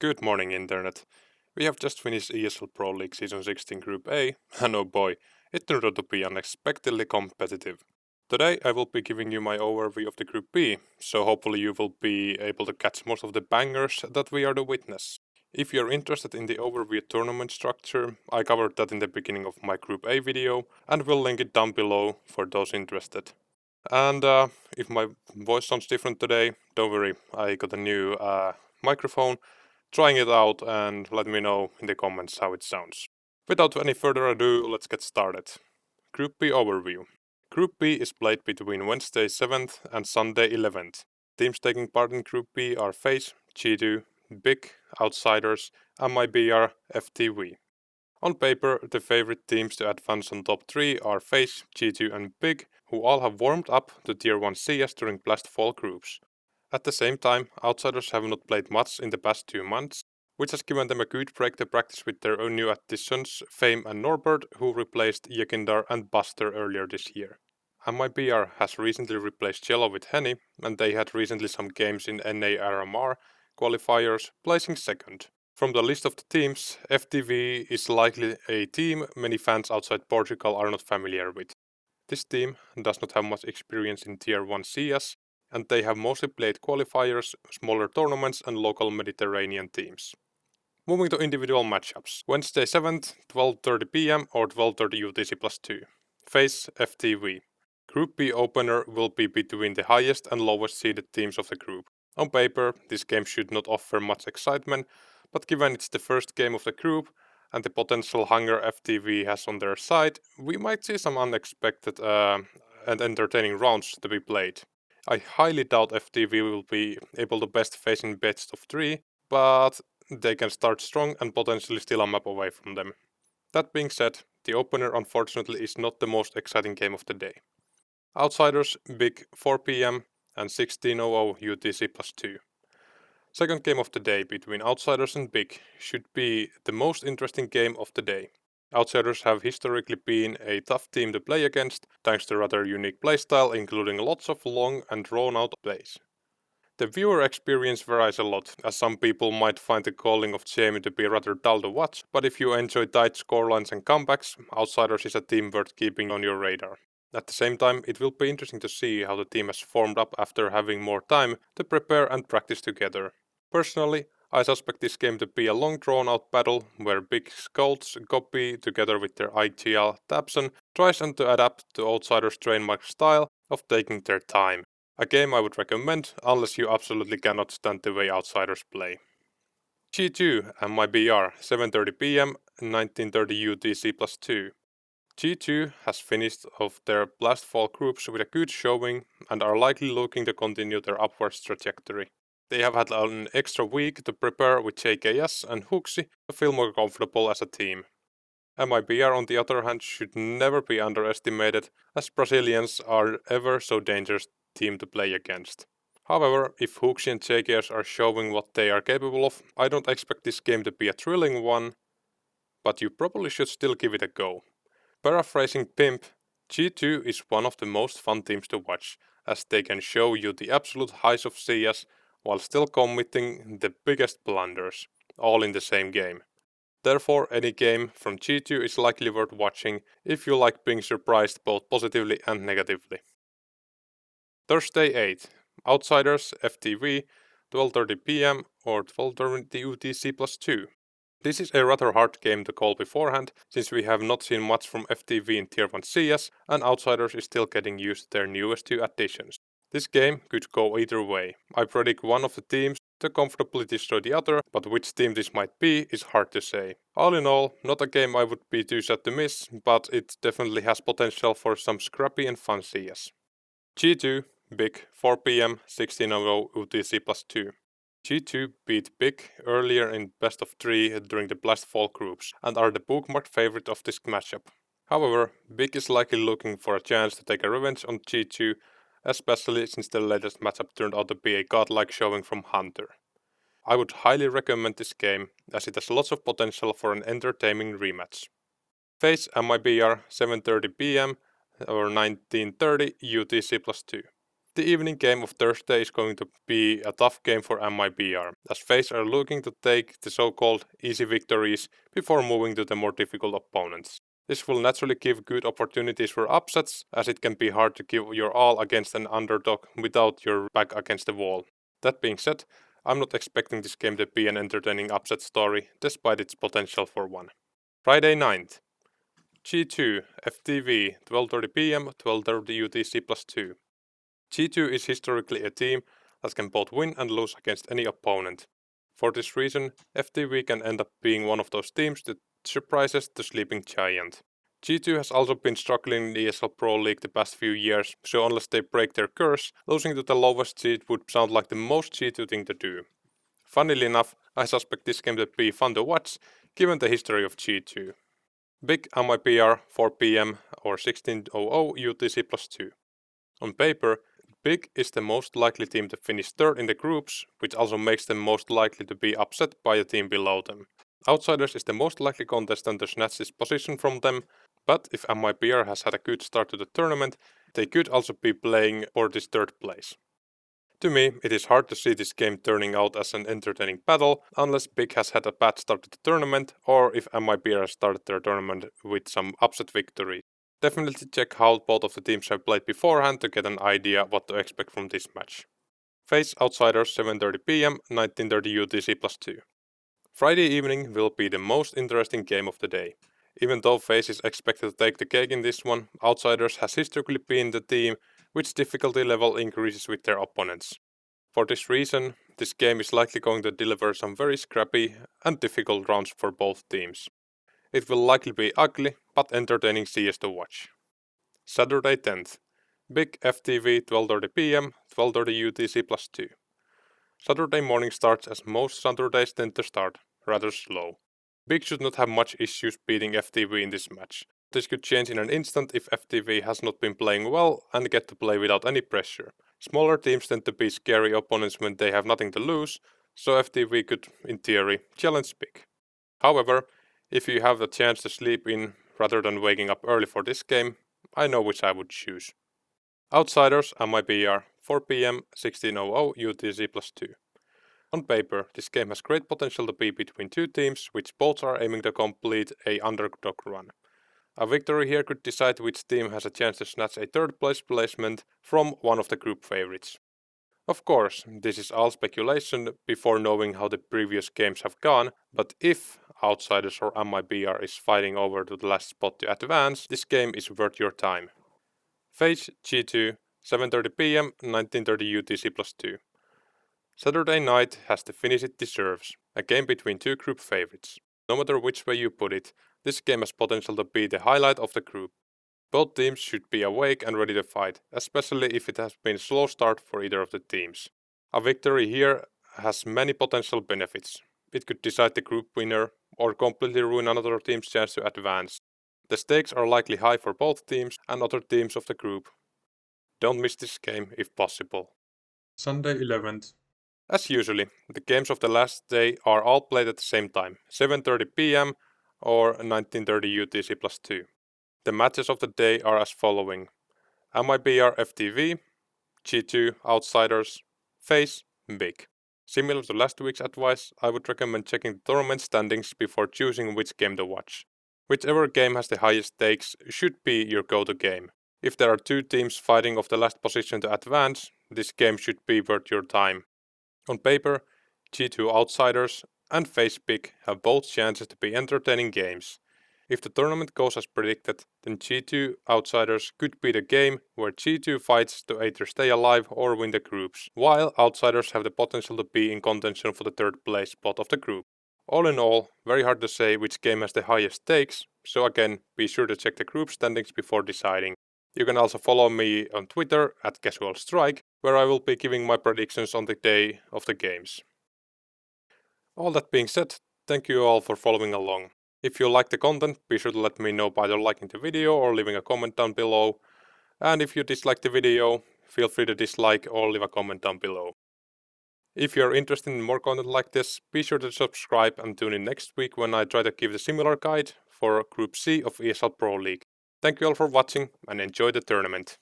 Good morning, Internet. We have just finished ESL Pro League Season 16 Group A, and oh boy, it turned out to be unexpectedly competitive. Today I will be giving you my overview of the Group B, so hopefully you will be able to catch most of the bangers that we are to witness. If you're interested in the overview tournament structure, I covered that in the beginning of my Group A video, and will link it down below for those interested. And if my voice sounds different today, don't worry, I got a new microphone, trying it out, and let me know in the comments how it sounds. Without any further ado, let's get started. Group B overview. Group B is played between Wednesday 7th and Sunday 11th. Teams taking part in Group B are FaZe, G2, Big, Outsiders, MIBR, FTV. On paper, the favorite teams to advance on top 3 are FaZe, G2 and Big, who all have warmed up to Tier 1 CS during Blast Fall groups. At the same time, Outsiders have not played much in the past 2 months, which has given them a good break to practice with their own new additions, Fame and Norbert, who replaced Yekindar and Buster earlier this year. MIBR has recently replaced Cello with Henny, and they had recently some games in NA qualifiers, placing second. From the list of the teams, FTV is likely a team many fans outside Portugal are not familiar with. This team does not have much experience in Tier 1 CS, and they have mostly played qualifiers, smaller tournaments and local Mediterranean teams. Moving to individual matchups. Wednesday 7th, 12:30 PM or 12:30 UTC +2. FaZe FTV. Group B opener will be between the highest and lowest seeded teams of the group. On paper, this game should not offer much excitement, but given it's the first game of the group and the potential hunger FTV has on their side, we might see some unexpected and entertaining rounds to be played. I highly doubt FTV will be able to best FaZe in best of 3, but they can start strong and potentially steal a map away from them. That being said, the opener unfortunately is not the most exciting game of the day. Outsiders Big 4 PM and 16:00 UTC +2. Second game of the day between Outsiders and Big should be the most interesting game of the day. Outsiders have historically been a tough team to play against, thanks to rather unique playstyle including lots of long and drawn out plays. The viewer experience varies a lot, as some people might find the calling of Jamie to be rather dull to watch, but if you enjoy tight scorelines and comebacks, Outsiders is a team worth keeping on your radar. At the same time, it will be interesting to see how the team has formed up after having more time to prepare and practice together. Personally, I suspect this game to be a long drawn out battle where Big Skulls copy together with their IGL Tabson tries to adapt to Outsiders' trademark style of taking their time. A game I would recommend unless you absolutely cannot stand the way Outsiders play. G2 MIBR 7:30 PM 19:30 UTC +2. G2 has finished off their Blast Fall groups with a good showing and are likely looking to continue their upwards trajectory. They have had an extra week to prepare with JKS and Huxi to feel more comfortable as a team. MIBR on the other hand should never be underestimated, as Brazilians are ever so dangerous team to play against. However, if Huxi and JKS are showing what they are capable of, I don't expect this game to be a thrilling one, but you probably should still give it a go. Paraphrasing Pimp, G2 is one of the most fun teams to watch, as they can show you the absolute highs of CS while still committing the biggest blunders, all in the same game. Therefore, any game from G2 is likely worth watching if you like being surprised both positively and negatively. Thursday 8. Outsiders FTV 12:30 PM or 12:30 UTC +2. This is a rather hard game to call beforehand, since we have not seen much from FTV in Tier 1 CS and Outsiders is still getting used to their newest 2 additions. This game could go either way. I predict one of the teams to comfortably destroy the other, but which team this might be is hard to say. All in all, not a game I would be too sad to miss, but it definitely has potential for some scrappy and fun CS. G2, Big, 4 PM, 16:00 UTC +2. G2 beat Big earlier in best of 3 during the Blast Fall groups and are the bookmarked favorite of this matchup. However, Big is likely looking for a chance to take a revenge on G2, especially since the latest matchup turned out to be a godlike showing from Hunter. I would highly recommend this game, as it has lots of potential for an entertaining rematch. FaZe MIBR 7:30 PM or 19:30 UTC +2. The evening game of Thursday is going to be a tough game for MIBR, as FaZe are looking to take the so-called easy victories before moving to the more difficult opponents. This will naturally give good opportunities for upsets, as it can be hard to give your all against an underdog without your back against the wall. That being said, I'm not expecting this game to be an entertaining upset story, despite its potential for one. Friday 9th. G2, FTV, 12:30 PM, 12:30 UTC +2. G2 is historically a team that can both win and lose against any opponent. For this reason, FTV can end up being one of those teams that surprises the sleeping giant. G2 has also been struggling in the ESL Pro League the past few years, so unless they break their curse, losing to the lowest seed would sound like the most G2 thing to do. Funnily enough, I suspect this game to be fun to watch, given the history of G2. Big MIPR 4 PM or 16:00 UTC +2. On paper, Big is the most likely team to finish third in the groups, which also makes them most likely to be upset by a team below them. Outsiders is the most likely contestant to snatch this position from them, but if MIPR has had a good start to the tournament, they could also be playing for this third place. To me, it is hard to see this game turning out as an entertaining battle unless Big has had a bad start to the tournament or if MIPR has started their tournament with some upset victory. Definitely check how both of the teams have played beforehand to get an idea what to expect from this match. FaZe Outsiders 7:30 PM, 19:30 UTC +2. Friday evening will be the most interesting game of the day. Even though FaZe is expected to take the cake in this one, Outsiders has historically been the team which difficulty level increases with their opponents. For this reason, this game is likely going to deliver some very scrappy and difficult rounds for both teams. It will likely be ugly, but entertaining CS to watch. Saturday 10th. Big FTV 12:30 PM, 12:30 UTC +2. Saturday morning starts as most Saturdays tend to start, rather slow. Big should not have much issues beating FTV in this match. This could change in an instant if FTV has not been playing well and get to play without any pressure. Smaller teams tend to be scary opponents when they have nothing to lose, so FTV could, in theory, challenge Big. However, if you have the chance to sleep in rather than waking up early for this game, I know which I would choose. Outsiders MIBR 4 PM 16:00 UTC +2. On paper, this game has great potential to be between two teams which both are aiming to complete a underdog run. A victory here could decide which team has a chance to snatch a third place placement from one of the group favorites. Of course, this is all speculation before knowing how the previous games have gone, but if Outsiders or MIBR is fighting over to the last spot to advance, this game is worth your time. FaZe G2, 7:30 PM, 19:30 UTC +2. Saturday night has the finish it deserves, a game between two group favorites. No matter which way you put it, this game has potential to be the highlight of the group. Both teams should be awake and ready to fight, especially if it has been a slow start for either of the teams. A victory here has many potential benefits. It could decide the group winner or completely ruin another team's chance to advance. The stakes are likely high for both teams and other teams of the group. Don't miss this game if possible. Sunday 11th. As usually, the games of the last day are all played at the same time, 7:30 PM or 19:30 UTC +2. The matches of the day are as following: MIBR FTV, G2 Outsiders, FaZe Big. Similar to last week's advice, I would recommend checking the tournament standings before choosing which game to watch. Whichever game has the highest stakes should be your go-to game. If there are two teams fighting of the last position to advance, this game should be worth your time. On paper, G2 Outsiders and FaZe Big have both chances to be entertaining games. If the tournament goes as predicted, then G2 Outsiders could be the game where G2 fights to either stay alive or win the groups, while Outsiders have the potential to be in contention for the third place spot of the group. All in all, very hard to say which game has the highest stakes, so again, be sure to check the group standings before deciding. You can also follow me on Twitter at CasualStrike, where I will be giving my predictions on the day of the games. All that being said, thank you all for following along. If you like the content, be sure to let me know by either liking the video or leaving a comment down below. And if you dislike the video, feel free to dislike or leave a comment down below. If you're interested in more content like this, be sure to subscribe and tune in next week when I try to give a similar guide for Group C of ESL Pro League. Thank you all for watching and enjoy the tournament.